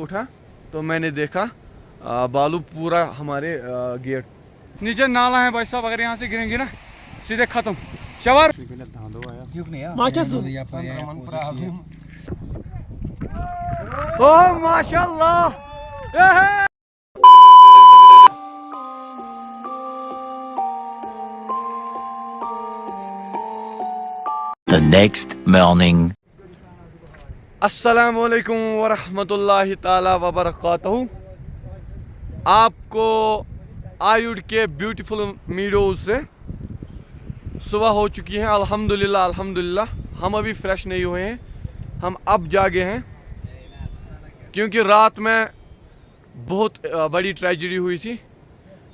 उठा तो मैंने देखा बालू पूरा हमारे गेट नीचे नाला है भाई साहब, अगर यहाँ से गिरेंगे ना सीधे खत्म। चवर ओ माशाल्लाह। The next morning. अस्सलाम वालेकुम वरहमतुल्लाहि ताला वबरकातुहू। आपको आयुड के ब्यूटीफुल मीडोज से सुबह हो चुकी है। अल्हम्दुलिल्लाह अल्हम्दुलिल्लाह। हम अभी फ्रेश नहीं हुए हैं, हम अब जागे हैं क्योंकि रात में बहुत बड़ी ट्रेजेडी हुई थी।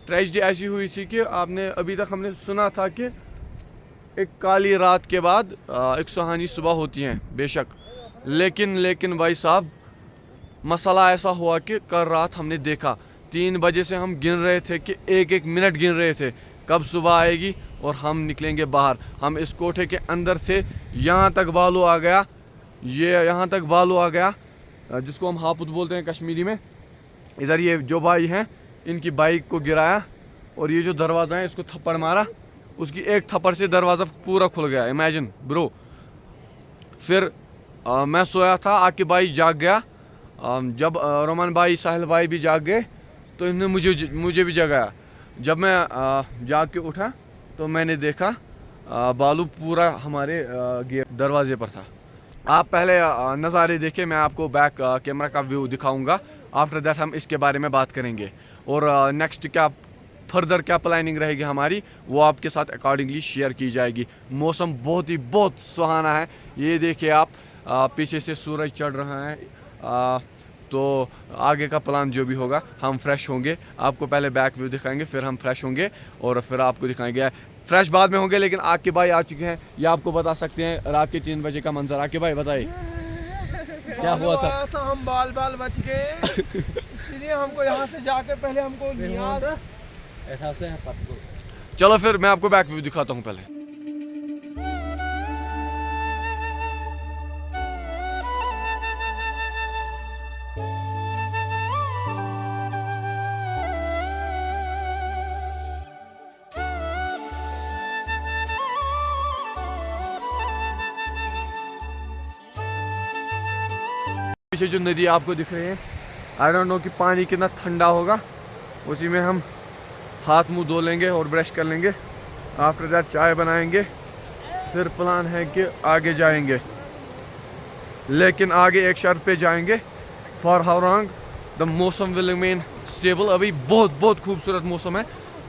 ट्रेजेडी ऐसी हुई थी कि आपने अभी तक हमने सुना था कि एक काली रात के बाद एक सुहानी सुबह होती है, बेशक, लेकिन भाई साहब मसला ऐसा हुआ कि कल रात हमने देखा 3 बजे से हम गिन रहे थे कि एक एक मिनट गिन रहे थे कब सुबह आएगी और हम निकलेंगे बाहर। हम इस कोठे के अंदर थे, यहाँ तक बालू आ गया, ये यहाँ तक बालू आ गया जिसको हम हापुत बोलते हैं कश्मीरी में। इधर ये जो भाई हैं इनकी बाइक को गिराया और ये जो दरवाज़ा है इसको थप्पड़ मारा, उसकी एक थप्पड़ से दरवाज़ा पूरा खुल गया। Imagine bro. फिर मैं सोया था, आके भाई जाग गया। जब रोमान भाई साहिल भाई भी जाग गए तो इन्होंने मुझे भी जगाया। जब मैं जाग के उठा तो मैंने देखा बालू पूरा हमारे गेट दरवाजे पर था। आप पहले नज़ारे देखें, मैं आपको बैक कैमरा का व्यू दिखाऊंगा। आफ्टर दैट हम इसके बारे में बात करेंगे और नेक्स्ट क्या फर्दर क्या प्लानिंग रहेगी हमारी वो आपके साथ अकॉर्डिंगली शेयर की जाएगी। मौसम बहुत सुहाना है। ये देखिए आप, पीछे से सूरज चढ़ रहा है। तो आगे का प्लान जो भी होगा, हम फ्रेश होंगे, आपको पहले बैक व्यू दिखाएंगे, फिर हम फ्रेश होंगे और फिर आपको दिखाएंगे। फ्रेश बाद में होंगे, लेकिन आके भाई आ चुके हैं, ये आपको बता सकते हैं रात के 3 बजे का मंजर। आके भाई बताइए क्या हुआ था? हम बाल बच गए इसलिए हमको यहाँ से जाकर पहले हमको ऐसा से चलो फिर मैं आपको बैक व्यू दिखाता हूँ पहले। पीछे जो नदी आपको दिख रही है, आई डोंट नो कि पानी कितना ठंडा होगा। उसी में हम हाथ मुंह धो लेंगे और ब्रश कर लेंगे। आफ्टर दैट चाय बनाएंगे, फिर प्लान है कि आगे जाएंगे, लेकिन आगे एक शर्त पे जाएंगे। फॉर हाउ लॉन्ग द मौसम विल रिमेन स्टेबल। अभी बहुत खूबसूरत मौसम है।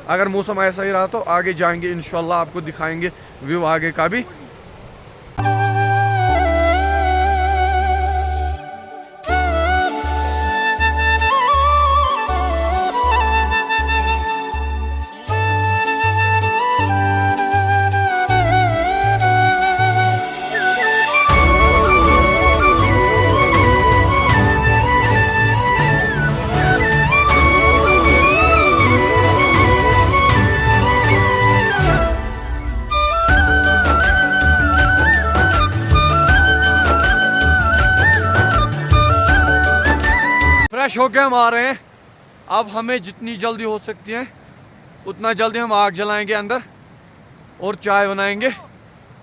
अगर मौसम ऐसा ही रहा तो आगे जाएंगे इंशाल्लाह, आपको दिखाएंगे व्यू आगे का भी। फ्रेश होके हम आ रहे हैं। अब हमें जितनी जल्दी हो सकती है उतना जल्दी हम आग जलाएंगे अंदर और चाय बनाएंगे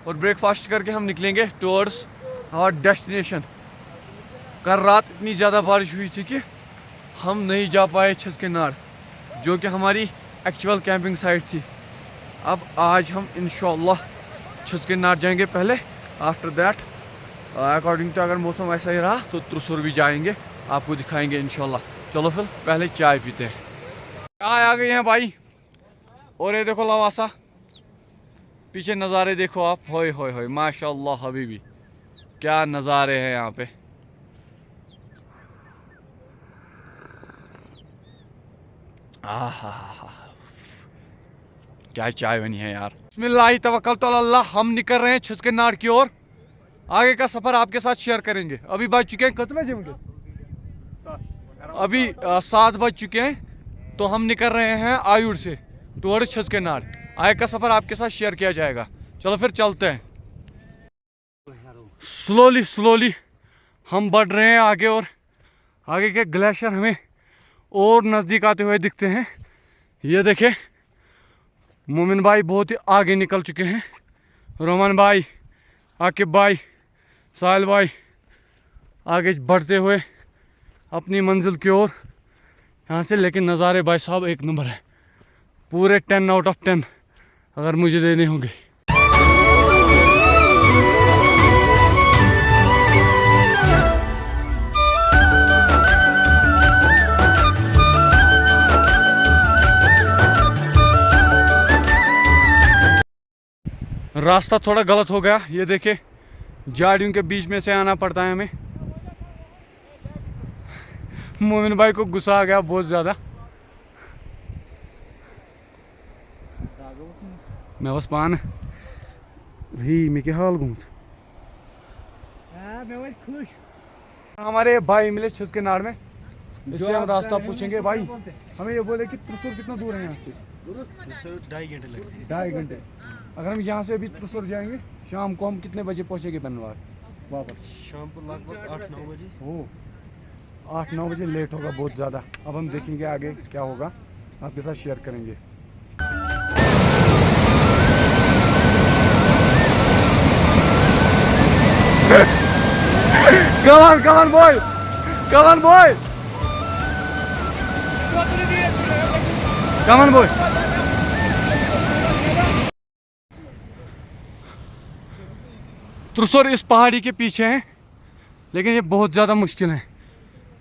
और ब्रेकफास्ट करके हम निकलेंगे टुवर्ड्स आवर डेस्टिनेशन। कल रात इतनी ज़्यादा बारिश हुई थी कि हम नहीं जा पाए छसकेनार, जो कि हमारी एक्चुअल कैंपिंग साइट थी। अब आज हम इंशाल्लाह छसकेनार जाएंगे पहले। आफ्टर दैट अकॉर्डिंग टू अगर मौसम ऐसा ही रहा तो त्रिशूर भी जाएंगे, आपको दिखाएंगे इंशाल्लाह। चलो फिर पहले चाय पीते हैं। चाय आ गई है भाई, और ये देखो लवासा, पीछे नज़ारे देखो आप। होय होय होय माशाल्लाह हबीबी, क्या नज़ारे हैं यहाँ पे। क्या चाय बनी है यार। बिस्मिल्लाह तवक्कल अल्लाह। हम निकल रहे हैं छसकेनार की ओर। आगे का सफर आपके साथ शेयर करेंगे। अभी बज चुके हैं कितने बजे? अभी 7 बज चुके हैं। तो हम निकल रहे हैं आयुड़ से टुवर्ड्स छसकेनार। आगे का सफर आपके साथ शेयर किया जाएगा। चलो फिर चलते हैं। स्लोली हम बढ़ रहे हैं आगे और आगे के ग्लेशियर हमें और नज़दीक आते हुए दिखते हैं। ये देखें, मोमिन भाई बहुत ही आगे निकल चुके हैं। रोमन भाई, आकिब भाई, साहिल भाई आगे बढ़ते हुए अपनी मंजिल की ओर यहाँ से। लेकिन नज़ारे भाई साहब एक नंबर है, पूरे 10 आउट ऑफ 10 अगर मुझे देने होंगे। रास्ता थोड़ा गलत हो गया, ये देखे झाड़ियों के बीच में से आना पड़ता है हमें। मोमिन भाई को गुस्सा आ गया बहुत ज़्यादा। मैं बस पान ही मैं क्या हाल गुमत खुश। हमारे भाई मिले छिसके नाड़ में, इससे हम रास्ता पूछेंगे। भाई हमें ये बोले कि त्रिशूर कितना दूर है यहाँ से? 2.5 घंटे लगते हैं। 2.5 घंटे। अगर हम यहाँ से अभी त्रिशूर जाएंगे, शाम को हम कितने बजे पहुँचेंगे बनवार वापस? शाम को लगभग 8-9 बजे। हो 8-9 बजे लेट होगा बहुत ज़्यादा। अब हम देखेंगे आगे क्या होगा, आपके साथ शेयर करेंगे। Come on boy, come on boy, come on boy। Thrissur इस पहाड़ी के पीछे है, लेकिन ये बहुत ज़्यादा मुश्किल है।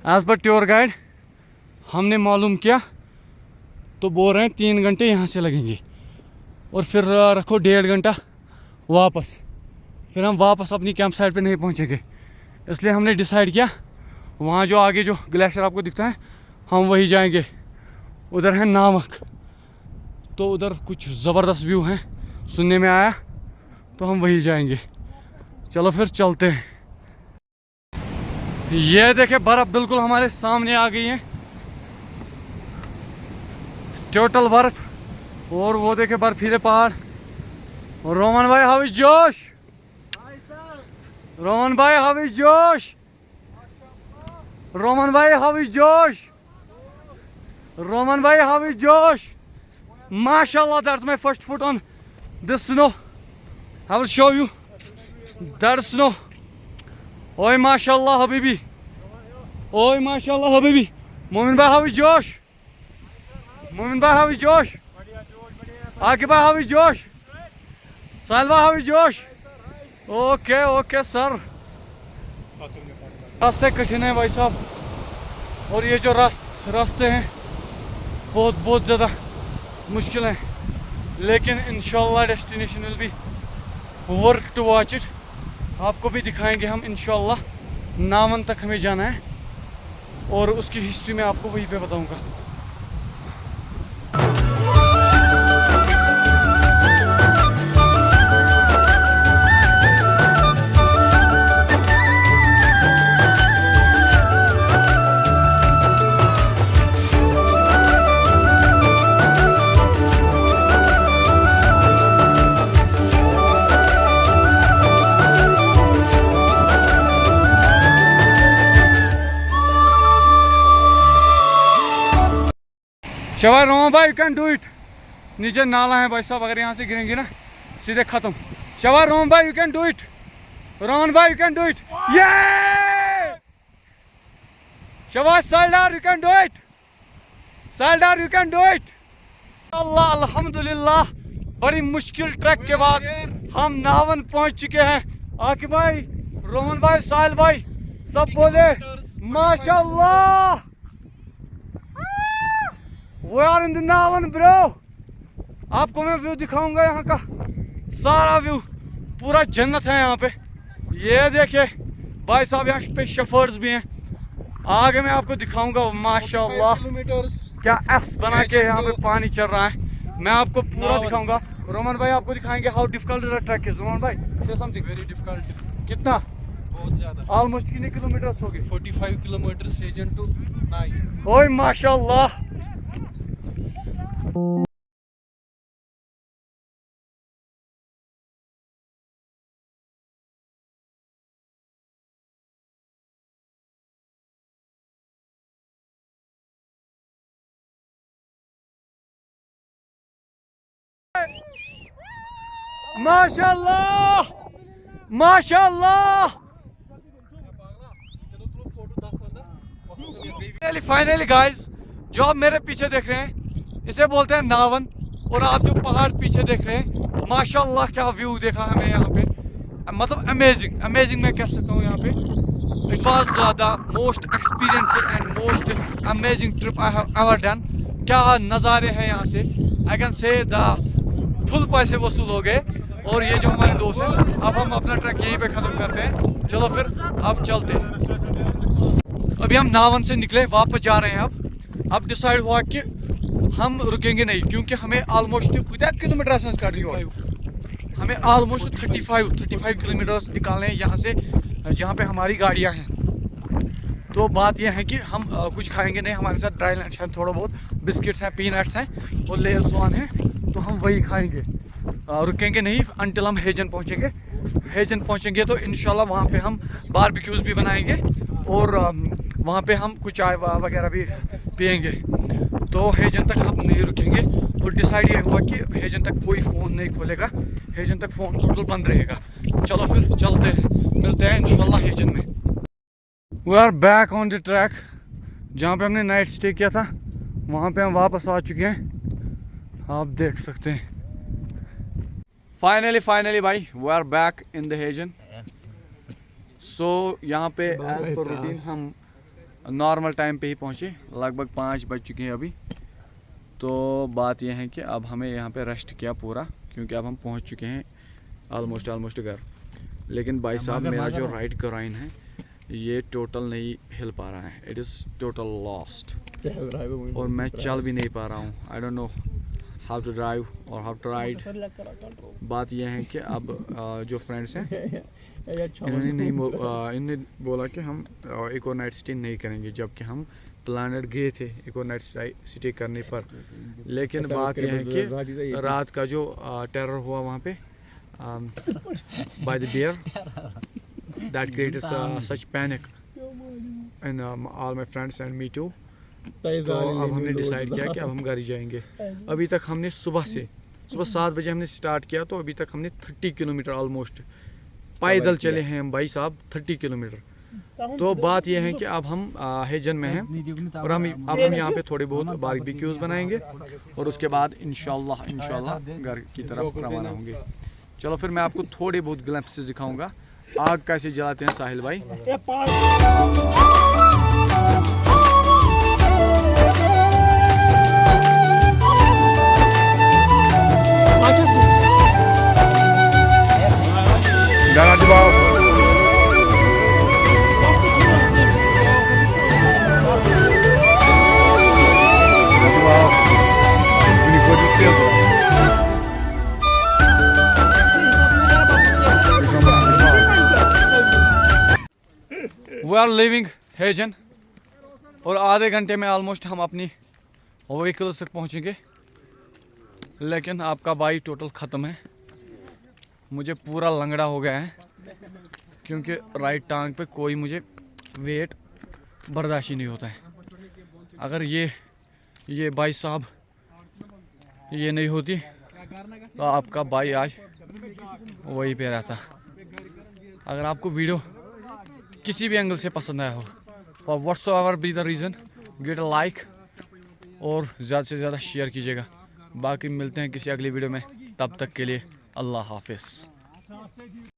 एज पर टूर गाइड हमने मालूम किया तो बोल रहे हैं 3 घंटे यहाँ से लगेंगे और फिर रखो 1.5 घंटा वापस। फिर हम वापस अपनी कैंप साइट पे नहीं पहुँचेंगे, इसलिए हमने डिसाइड किया वहाँ जो आगे जो ग्लेशियर आपको दिखता है हम वही जाएंगे। उधर है नामक, तो उधर कुछ ज़बरदस्त व्यू है सुनने में आया, तो हम वही जाएंगे। चलो फिर चलते हैं। ये देखे बर्फ बिल्कुल हमारे सामने आ गई है, टोटल बर्फ। और वो देखे बर्फीले पहाड़। और रोमन भाई हाउ इज जोश? रोमन भाई हाउ इज जोश? रोमन भाई हाउ इज जोश? रोमन भाई हाउ इज जोश? Mashallah, that's my first foot on this snow. I will show you that snow. Oy mashallah habibi. Oy mashallah habibi. Momin bhai, how is Josh? Momin bhai, how is Josh? Akib bhai, how is Josh? Sahil bhai, how is Josh? Okay, okay sir. रास्ते कठिन है भाई साहब, और ये जो रास्ते हैं बहुत ज़्यादा मुश्किल है, लेकिन इंशाल्लाह destination will be worth to watch it. आपको भी दिखाएंगे हम इंशाल्लाह। नावन तक हमें जाना है और उसकी हिस्ट्री में आपको वहीं पे बताऊंगा। शवाई रोमा भाई, यू कैन डू इट। नीचे नाला है भाई साहब, अगर यहाँ से गिरेंगे ना सीधे खत्म। शवाई रोमा भाई, यू कैन डू इट। रोमन भाई, यू कैन डू इट। ये शवाई सालडार, यू कैन डू इट। सालडार, यू कैन डू इट। अल्लाह अल्हम्दुलिल्लाह, बड़ी मुश्किल ट्रैक के बाद हम नावन पहुंच चुके हैं। आकिब भाई, रोमन भाई, साहिल भाई सब बोले माशाल्लाह, We are in the नावन ब्रो। आपको मैं व्यू दिखाऊंगा, यहाँ का सारा व्यू पूरा जन्नत है यहाँ पे। ये देखिए भाई साहब, यहाँ पे शफर्स भी हैं। आगे मैं आपको दिखाऊंगा माशाल्लाह क्या एस बना के यहाँ पे पानी चल रहा है। मैं आपको पूरा दिखाऊंगा। रोमन भाई आपको दिखाएंगे how difficult the track is. Roman भाई से समथिंग। Very difficult. कितना? बहुत ज़्यादा। ऑलमोस्ट कितने किलोमीटर हो गए? 45 किलोमीटर रीजन टू 9। ओए माशाल्लाह। माशाल्लाह माशाल्लाह। फाइनली गाइस, जो आप मेरे पीछे देख रहे हैं इसे बोलते हैं नावन, और आप जो पहाड़ पीछे देख रहे हैं माशाल्लाह क्या व्यू देखा हमें यहाँ पे, मतलब अमेजिंग अमेजिंग मैं कह सकता हूँ यहाँ पे। It was the most experience and most amazing trip I have ever done. क्या नज़ारे हैं यहाँ से, I can say the full पैसे वसूल हो गए। और ये जो हमारे दोस्त हैं, अब हम अपना ट्रैक यहीं पे ख़त्म करते हैं। चलो फिर अब चलते हैं। अभी हम नावन से निकले, वापस जा रहे हैं। अब डिसाइड हुआ कि हम रुकेंगे नहीं, क्योंकि हमें ऑलमोस्ट कितना किलोमीटर कर रही हो, हमें ऑलमोस्ट 35 किलोमीटर्स निकालने हैं यहाँ से, जहाँ पे हमारी गाड़ियाँ हैं। तो बात यह है कि हम कुछ खाएंगे नहीं, हमारे साथ ड्राई लंच है, थोड़ा बहुत बिस्किट्स हैं, पीनट्स हैं और लेस स्वान है, तो हम वही खाएंगे। रुकेंगे नहीं अनटिल हम हेजन पहुँचेंगे। हेजन पहुँचेंगे तो इंशाल्लाह वहाँ पे हम बारबेक्यूज़ भी बनाएंगे और वहाँ पे हम कुछ चाय वगैरह भी पियेंगे। तो हेजन तक हम नहीं रुकेंगे, और डिसाइड ये हुआ कि हेजन तक कोई फ़ोन नहीं खोलेगा, हेजन तक फ़ोन टोटल बंद रहेगा। चलो फिर चलते हैं, मिलते हैं इंशाल्लाह हेजन में। We are back on the track. जहाँ पे हमने नाइट स्टे किया था वहाँ पे हम वापस आ चुके हैं, आप देख सकते हैं। फाइनली भाई, we are back in the हेजन। सो यहाँ पे एज पर रूटीन हम नॉर्मल टाइम पे ही पहुँचे, लगभग 5 बज चुके हैं अभी। तो बात यह है कि अब हमें यहाँ पे रेस्ट किया पूरा, क्योंकि अब हम पहुँच चुके हैं ऑलमोस्ट घर। लेकिन भाई साहब, मेरा जो राइट ग्राइन है ये टोटल नहीं हिल पा रहा है, इट इज़ टोटल लॉस्ट, और मैं चल भी नहीं पा रहा हूँ। I don't know how to drive और हाउ टू राइड। बात यह है कि अब जो फ्रेंड्स हैं इन्होंने बोला कि हम एक और नाइट स्टे नहीं करेंगे, जबकि हम प्लानट गए थे एक और नाइट स्टे करने पर। लेकिन बात यह है कि रात का जो टेरर हुआ वहाँ पे by the bear, that created such panic in all my friends and me too. तो अब हमने डिसाइड किया कि अब हम घर ही जाएंगे। अभी तक हमने सुबह 7 बजे हमने स्टार्ट किया, तो अभी तक हमने 30 किलोमीटर ऑलमोस्ट पैदल चले हैं हम भाई साहब, 30 किलोमीटर। तो बात यह है कि अब हम हेजन में हैं, और हम यहाँ पे थोड़े बहुत बारबेक्यूज़ बनाएंगे, और उसके बाद इंशाल्लाह घर की तरफ रवाना होंगे। चलो फिर मैं आपको थोड़े बहुत ग्लिम्प्सेस दिखाऊंगा, आग कैसे जलाते हैं साहिल भाई। वी आर लिविंग हेजन, और आधे घंटे में ऑलमोस्ट हम अपनी व्हीकल तक पहुंचेंगे। लेकिन आपका भाई टोटल ख़त्म है, मुझे पूरा लंगड़ा हो गया है, क्योंकि राइट टांग पे कोई मुझे वेट बर्दाश्त ही नहीं होता है। अगर ये भाई साहब ये नहीं होती तो आपका भाई आज वहीं पे रहता। अगर आपको वीडियो किसी भी एंगल से पसंद आया हो, for whatsoever be the reason, give a like और ज़्यादा से ज़्यादा शेयर कीजिएगा। बाकी मिलते हैं किसी अगली वीडियो में, तब तक के लिए अल्लाह हाफिज़।